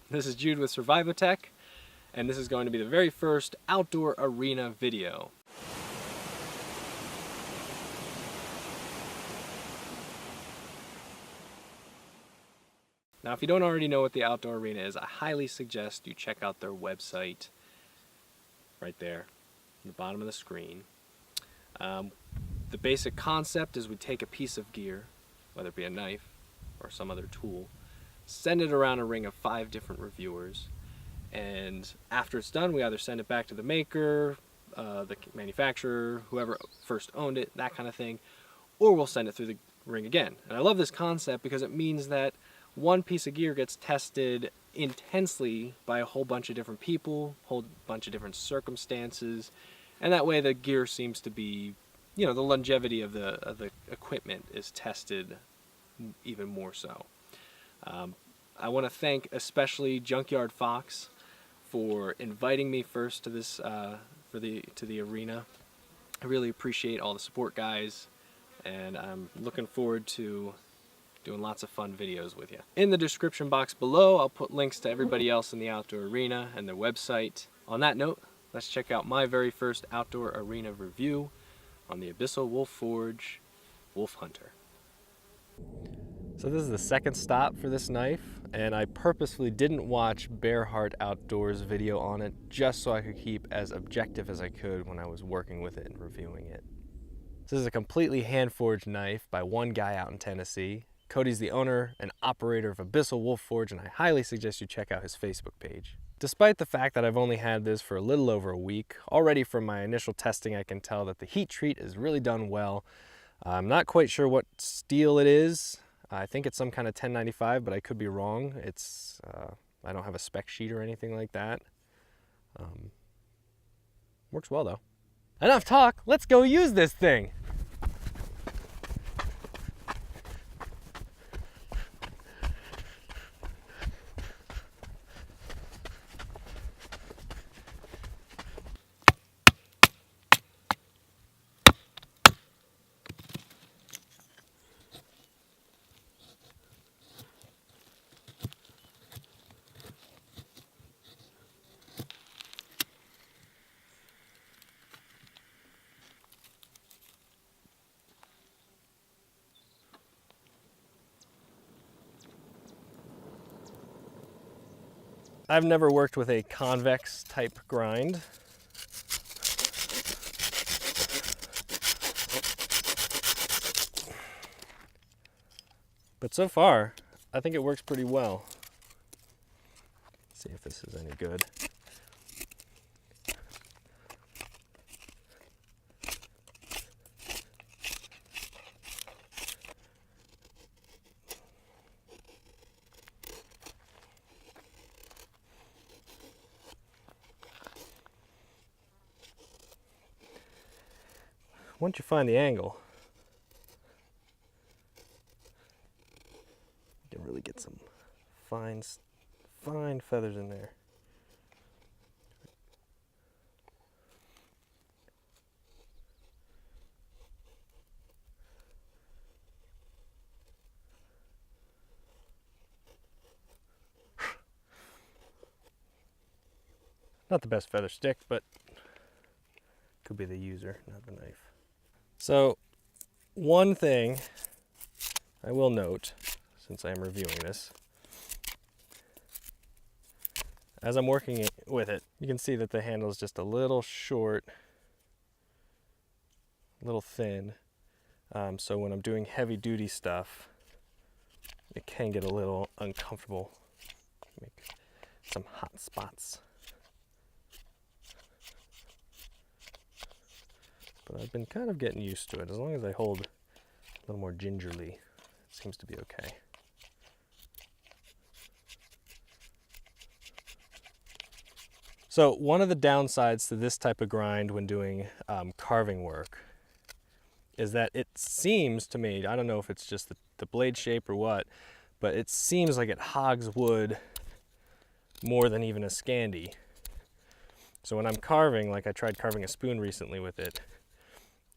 This is Jude with SurvivoTek, and this is going to be the very first outdoor arena video. Now, if you don't already know what the outdoor arena is, I highly suggest you check out their website right there, on the bottom of the screen. The basic concept is we take a piece of gear, whether it be a knife or some other tool, send it around a ring of 5 different reviewers, and after it's done, we either send it back to the maker, the manufacturer, whoever first owned it, that kind of thing, or we'll send it through the ring again. And I love this concept because it means that one piece of gear gets tested intensely by a whole bunch of different people, a whole bunch of different circumstances, and that way the gear seems to be, you know, the longevity of the equipment is tested even more so. I want to thank especially Junkyard Fox for inviting me first to this to the arena. I really appreciate all the support, guys, and I'm looking forward to doing lots of fun videos with you. In the description box below, I'll put links to everybody else in the outdoor arena and their website. On that note, let's check out my very first outdoor arena review on the Abyssal Wolf Forge Wolf Hunter. So this is the second stop for this knife, and I purposefully didn't watch BearHart Outdoors video on it just so I could keep as objective as I could when I was working with it and reviewing it. This is a completely hand-forged knife by one guy out in Tennessee. Cody's the owner and operator of Abyssal Wolf Forge, and I highly suggest you check out his Facebook page. Despite the fact that I've only had this for a little over a week, already from my initial testing I can tell that the heat treat is really done well. I'm not quite sure what steel it is. I think it's some kind of 1095, but I could be wrong. It's I don't have a spec sheet or anything like that. Works well though. Enough talk, let's go use this thing. I've never worked with a convex type grind. But so far, I think it works pretty well. Let's see if this is any good. Once you find the angle, you can really get some fine feathers in there. Not the best feather stick, but could be the user, not the knife. So, one thing I will note, since I am reviewing this, as I'm working with it, you can see that the handle is just a little short, a little thin. So when I'm doing heavy duty stuff, it can get a little uncomfortable, make some hot spots. But I've been kind of getting used to it. As long as I hold a little more gingerly, it seems to be okay. So one of the downsides to this type of grind when doing carving work is that it seems to me, I don't know if it's just the blade shape or what, but it seems like it hogs wood more than even a Scandi. So when I'm carving, like I tried carving a spoon recently with it,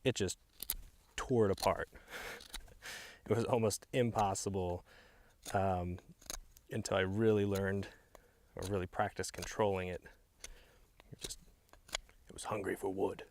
it just tore it apart. It was almost impossible until I really learned or really practice controlling it. It was hungry for wood.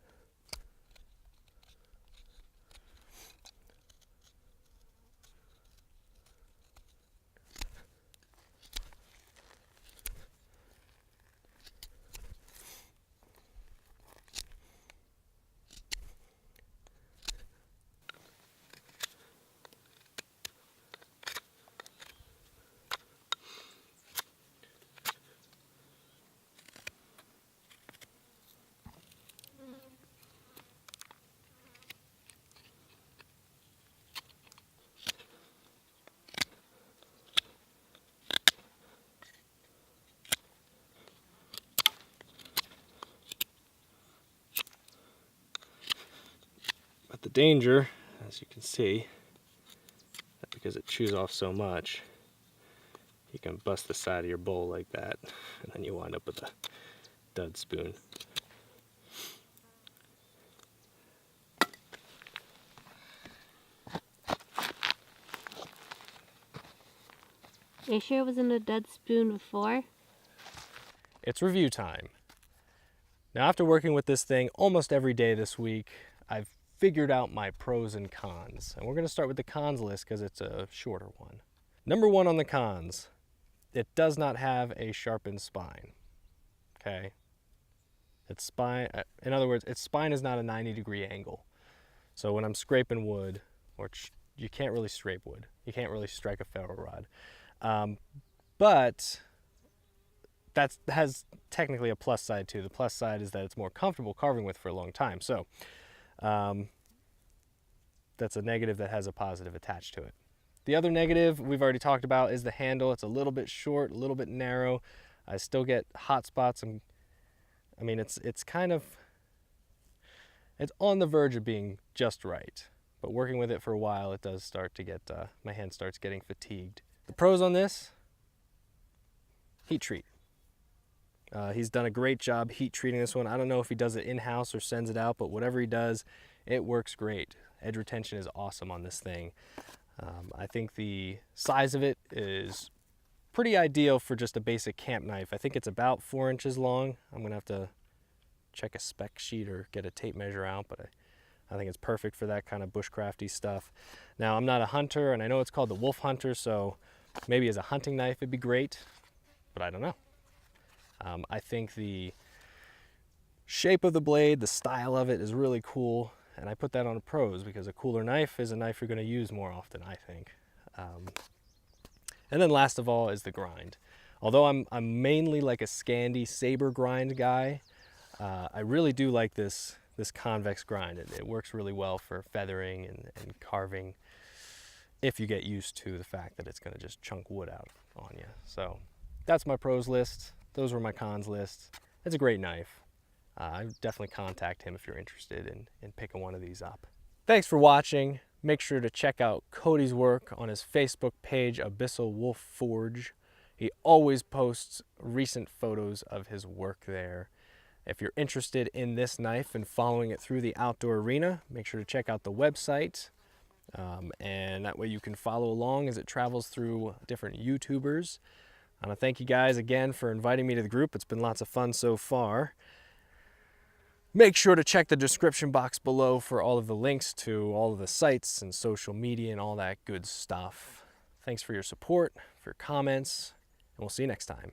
But the danger, as you can see, because it chews off so much, you can bust the side of your bowl like that, and then you wind up with a dud spoon. Are you sure it wasn't a dud spoon before? It's review time. Now, after working with this thing almost every day this week, I've figured out my pros and cons. And we're going to start with the cons list because it's a shorter one. Number one on the cons, it does not have a sharpened spine. Okay? Its spine, in other words, its spine is not a 90-degree angle. So when I'm scraping wood, you can't really scrape wood. You can't really strike a ferro rod. But that has technically a plus side too. The plus side is that it's more comfortable carving with for a long time. So that's a negative that has a positive attached to it. The other negative we've already talked about is the handle. It's a little bit short, a little bit narrow. I still get hot spots. I mean, it's on the verge of being just right. But working with it for a while, it does start to get, my hand starts getting fatigued. The pros on this, heat treat. He's done a great job heat treating this one. I don't know if he does it in-house or sends it out, but whatever he does, it works great. Edge retention is awesome on this thing. I think the size of it is pretty ideal for just a basic camp knife. I think it's about 4 inches long. I'm gonna have to check a spec sheet or get a tape measure out, but I think it's perfect for that kind of bushcrafty stuff. Now, I'm not a hunter, and I know it's called the Wolf Hunter, so maybe as a hunting knife it'd be great, but I don't know. I think the shape of the blade, the style of it is really cool, and I put that on the pros because a cooler knife is a knife you're going to use more often, I think. And then last of all is the grind. Although I'm mainly like a Scandi saber grind guy, I really do like this convex grind. It works really well for feathering and carving if you get used to the fact that it's going to just chunk wood out on you. So that's my pros list. Those were my cons lists. It's a great knife. I definitely contact him if you're interested in picking one of these up. Thanks for watching. Make sure to check out Cody's work on his Facebook page, Abyssal Wolf Forge. He always posts recent photos of his work there. If you're interested in this knife and following it through the outdoor arena, make sure to check out the website. And that way you can follow along as it travels through different YouTubers. I want to thank you guys again for inviting me to the group. It's been lots of fun so far. Make sure to check the description box below for all of the links to all of the sites and social media and all that good stuff. Thanks for your support, for your comments, and we'll see you next time.